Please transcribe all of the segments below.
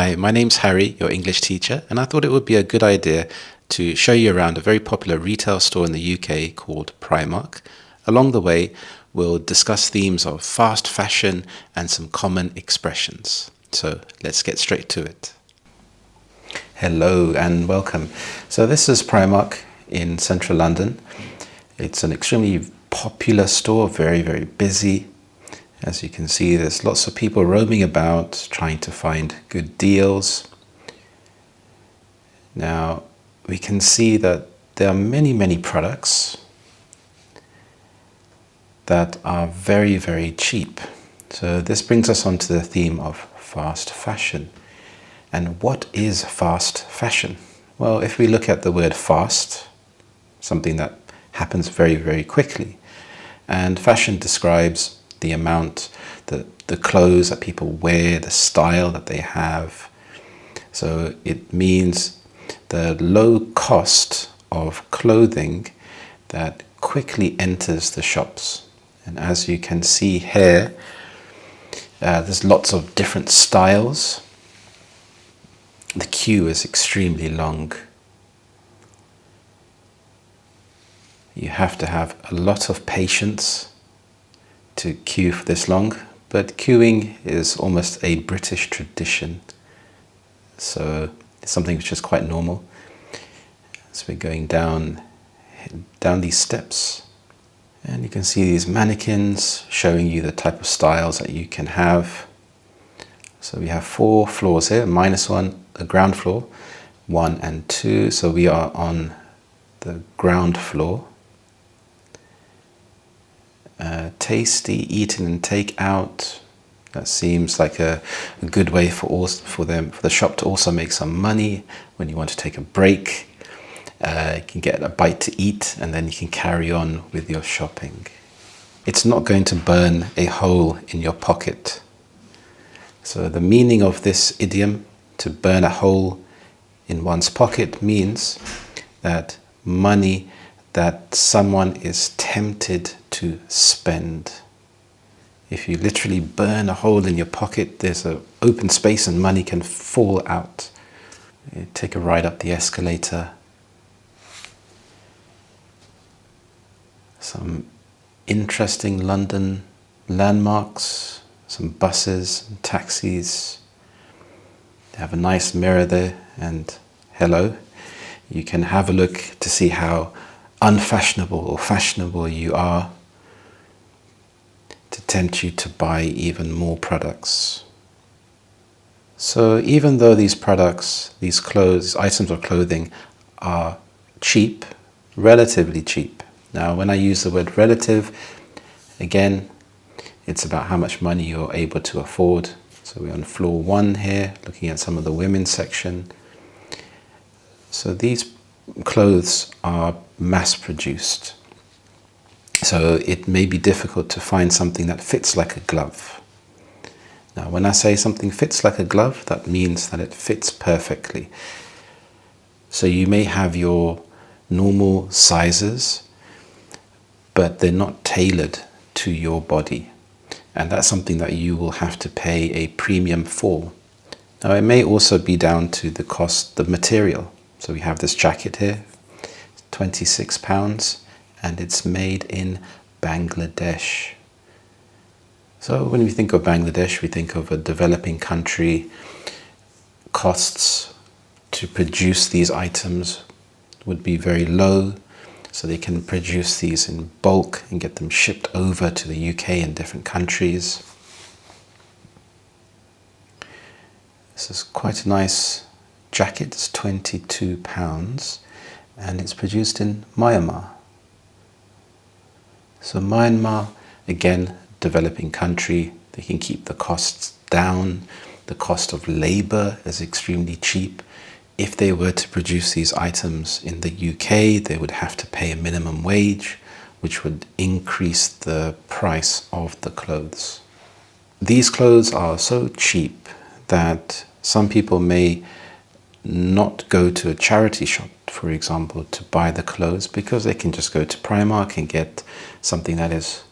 Hi, my name's Harry, your English teacher, and I thought it would be a good idea to show you around a very popular retail store in the UK called Primark. Along the way, we'll discuss themes of fast fashion and some common expressions. So let's get straight to it. Hello and welcome. So this is Primark in central London. It's an extremely popular store, very, very busy. As you can see, there's lots of people roaming about trying to find good deals. Now, we can see that there are many, many products that are very, very cheap. So this brings us on to the theme of fast fashion. And what is fast fashion? Well, if we look at the word fast, something that happens very, very quickly, and fashion describes the amount, the clothes that people wear, the style that they have. So it means the low cost of clothing that quickly enters the shops. And as you can see here, there's lots of different styles. The queue is extremely long. You have to have a lot of patience to queue for this long, but queuing is almost a British tradition, so it's something which is quite normal. So we're going down these steps, and you can see these mannequins showing you the type of styles that you can have. So we have 4 floors here, -1, a ground floor, 1 and 2, so we are on the ground floor. Tasty eating and take out. That seems like a good way for the shop to also make some money when you want to take a break. You can get a bite to eat and then you can carry on with your shopping. It's not going to burn a hole in your pocket. So the meaning of this idiom, to burn a hole in one's pocket, means that money that someone is tempted to spend. If you literally burn a hole in your pocket, there's an open space and money can fall out. You take a ride up the escalator. Some interesting London landmarks, some buses and taxis. They have a nice mirror there, and hello. You can have a look to see how unfashionable or fashionable you are, to tempt you to buy even more products. So even though these products, these clothes, items of clothing are cheap, relatively cheap. Now when I use the word relative, again, it's about how much money you're able to afford. So we're on floor 1 here, looking at some of the women's section. So these clothes are mass-produced. So it may be difficult to find something that fits like a glove. Now, when I say something fits like a glove, that means that it fits perfectly. So you may have your normal sizes, but they're not tailored to your body. And that's something that you will have to pay a premium for. Now, it may also be down to the cost, the material. So we have this jacket here, £26, and it's made in Bangladesh. So when we think of Bangladesh, we think of a developing country. Costs to produce these items would be very low, so they can produce these in bulk and get them shipped over to the UK and different countries. This is quite a nice jacket. It's £22 and it's produced in Myanmar. So Myanmar, again, developing country, they can keep the costs down. The cost of labor is extremely cheap. If they were to produce these items in the UK, they would have to pay a minimum wage, which would increase the price of the clothes. These clothes are so cheap that some people may not go to a charity shop, for example, to buy the clothes, because they can just go to Primark and get something that is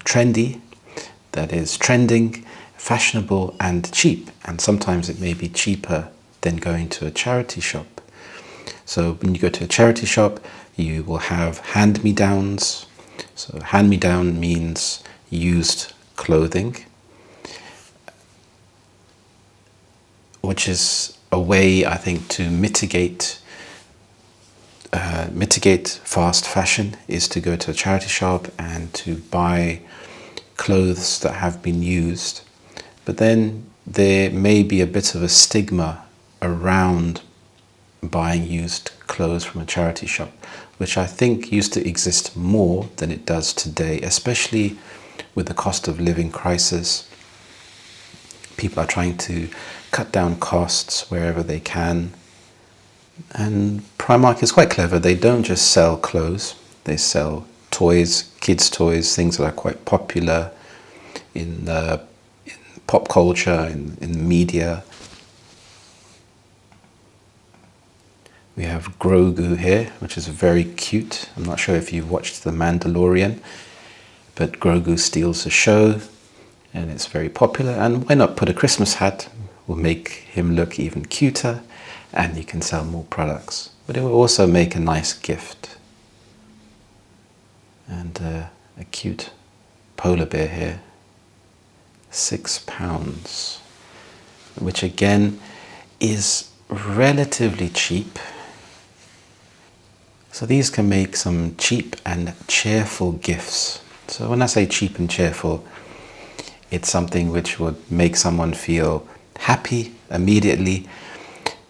trendy, that is trending, fashionable and cheap, and sometimes it may be cheaper than going to a charity shop. So when you go to a charity shop, you will have hand-me-downs. So hand-me-down means used clothing, which is a way, I think, to mitigate fast fashion, is to go to a charity shop and to buy clothes that have been used. But then there may be a bit of a stigma around buying used clothes from a charity shop, which I think used to exist more than it does today, especially with the cost of living crisis. People are trying to cut down costs wherever they can. And Primark is quite clever. They don't just sell clothes, they sell toys, kids' toys, things that are quite popular in pop culture, in media. We have Grogu here, which is very cute. I'm not sure if you've watched The Mandalorian, but Grogu steals the show, and it's very popular. And why not put a Christmas hat? Will make him look even cuter, and you can sell more products. But it will also make a nice gift. And a cute polar bear here, £6, which again is relatively cheap. So these can make some cheap and cheerful gifts. So when I say cheap and cheerful, it's something which would make someone feel happy immediately,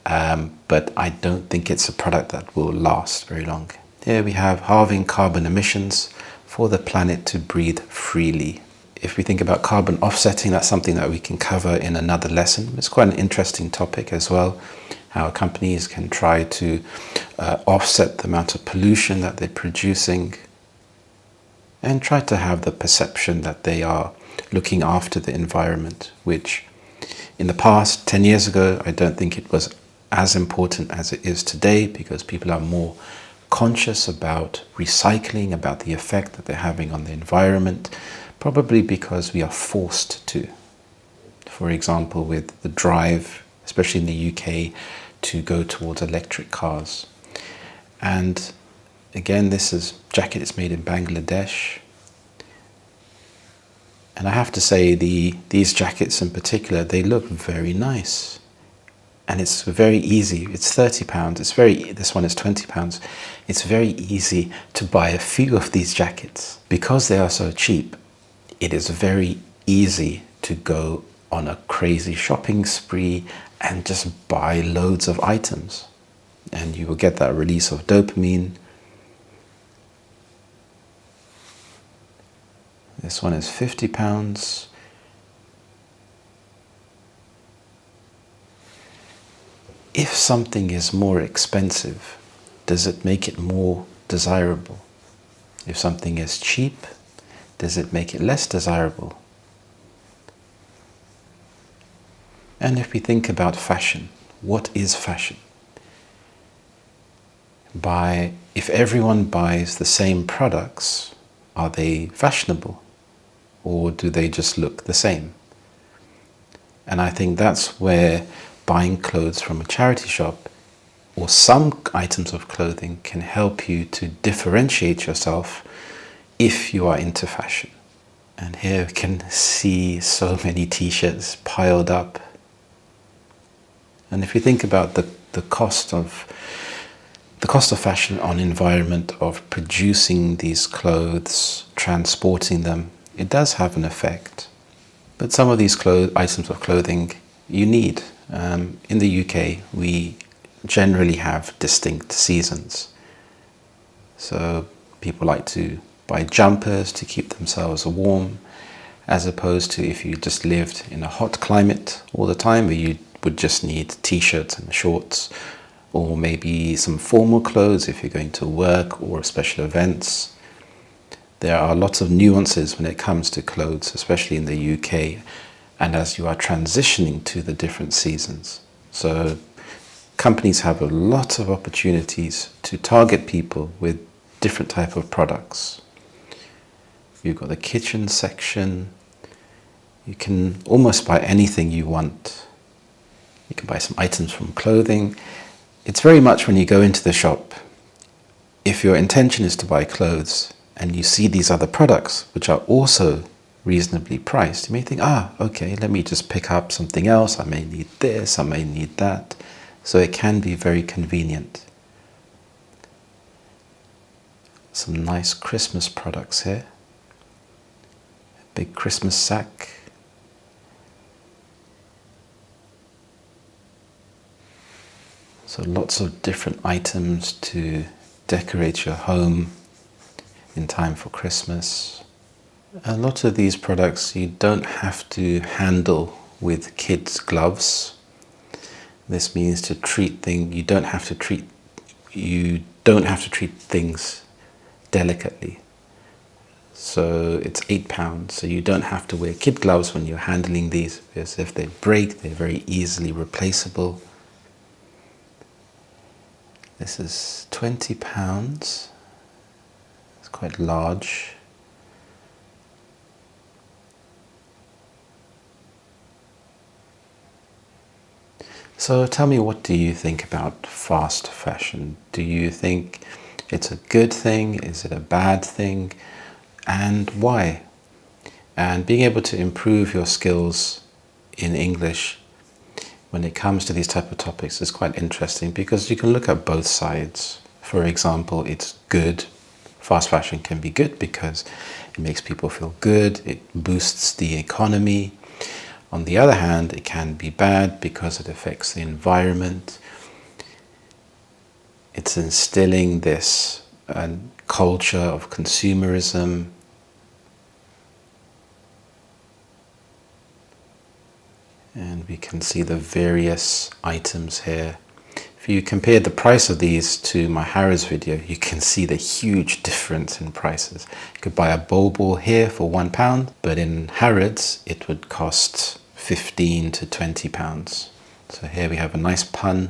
but I don't think it's a product that will last very long. Here we have halving carbon emissions for the planet to breathe freely. If we think about carbon offsetting, that's something that we can cover in another lesson. It's quite an interesting topic as well, how companies can try to offset the amount of pollution that they're producing and try to have the perception that they are looking after the environment, which in the past, 10 years ago, I don't think it was as important as it is today, because people are more conscious about recycling, about the effect that they're having on the environment, probably because we are forced to. For example, with the drive, especially in the UK, to go towards electric cars. And again, this jacket is made in Bangladesh. And I have to say, these jackets in particular, they look very nice. And it's very easy. It's £30. This one is £20. It's very easy to buy a few of these jackets. Because they are so cheap, it is very easy to go on a crazy shopping spree and just buy loads of items. And you will get that release of dopamine. This one is £50. If something is more expensive, does it make it more desirable? If something is cheap, does it make it less desirable? And if we think about fashion, what is fashion? If everyone buys the same products, are they fashionable? Or do they just look the same? And I think that's where buying clothes from a charity shop or some items of clothing can help you to differentiate yourself if you are into fashion. And here we can see so many t-shirts piled up. And if you think about the cost of fashion on environment, of producing these clothes, transporting them, it does have an effect. But some of these items of clothing you need. In the UK, we generally have distinct seasons. So people like to buy jumpers to keep themselves warm, as opposed to if you just lived in a hot climate all the time, where you would just need t-shirts and shorts, or maybe some formal clothes if you're going to work or special events. There are lots of nuances when it comes to clothes, especially in the UK, and as you are transitioning to the different seasons. So companies have a lot of opportunities to target people with different type of products. You've got the kitchen section, You can almost buy anything you want. You can buy some items from clothing. It's very much when you go into the shop, if your intention is to buy clothes and you see these other products, which are also reasonably priced, you may think, okay, let me just pick up something else. I may need this, I may need that. So it can be very convenient. Some nice Christmas products here. A big Christmas sack. So lots of different items to decorate your home in time for Christmas. A lot of these products you don't have to handle with kids' gloves. This means to treat things, you don't have to treat things delicately. So it's £8, so you don't have to wear kid gloves when you're handling these, because if they break, they're very easily replaceable. This is £20. It's quite large. So tell me, what do you think about fast fashion? Do you think it's a good thing? Is it a bad thing? And why? And being able to improve your skills in English when it comes to these type of topics is quite interesting, because you can look at both sides. For example, it's good. Fast fashion can be good because it makes people feel good. It boosts the economy. On the other hand, it can be bad because it affects the environment. It's instilling this culture of consumerism. And we can see the various items here. If you compare the price of these to my Harrods video, you can see the huge difference in prices. You could buy a bowl ball here for £1, but in Harrods it would cost £15 to £20. So here we have a nice pun.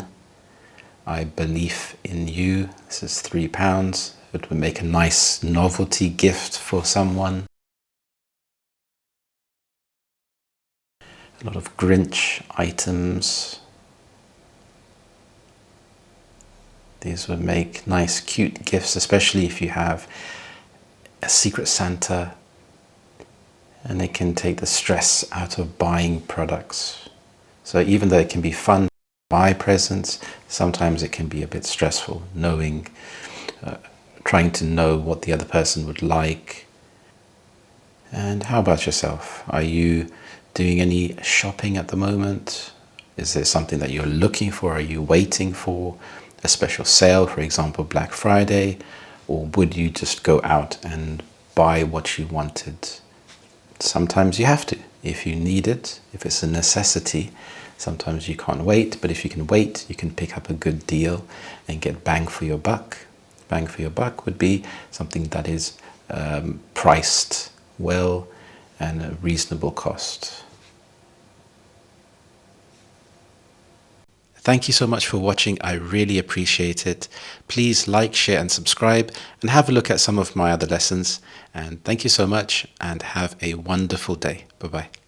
I believe in you. This is £3. It would make a nice novelty gift for someone. A lot of Grinch items. These would make nice, cute gifts, especially if you have a Secret Santa, and it can take the stress out of buying products. So even though it can be fun to buy presents, sometimes it can be a bit stressful, trying to know what the other person would like. And how about yourself? Are you doing any shopping at the moment? Is there something that you're looking for? Are you waiting for a special sale, for example, Black Friday? Or would you just go out and buy what you wanted? Sometimes you have to, if you need it, if it's a necessity. Sometimes you can't wait, but if you can wait, you can pick up a good deal and get bang for your buck. Bang for your buck would be something that is priced well and a reasonable cost. Thank you so much for watching. I really appreciate it. Please like, share and subscribe, and have a look at some of my other lessons. And thank you so much, and have a wonderful day. Bye-bye.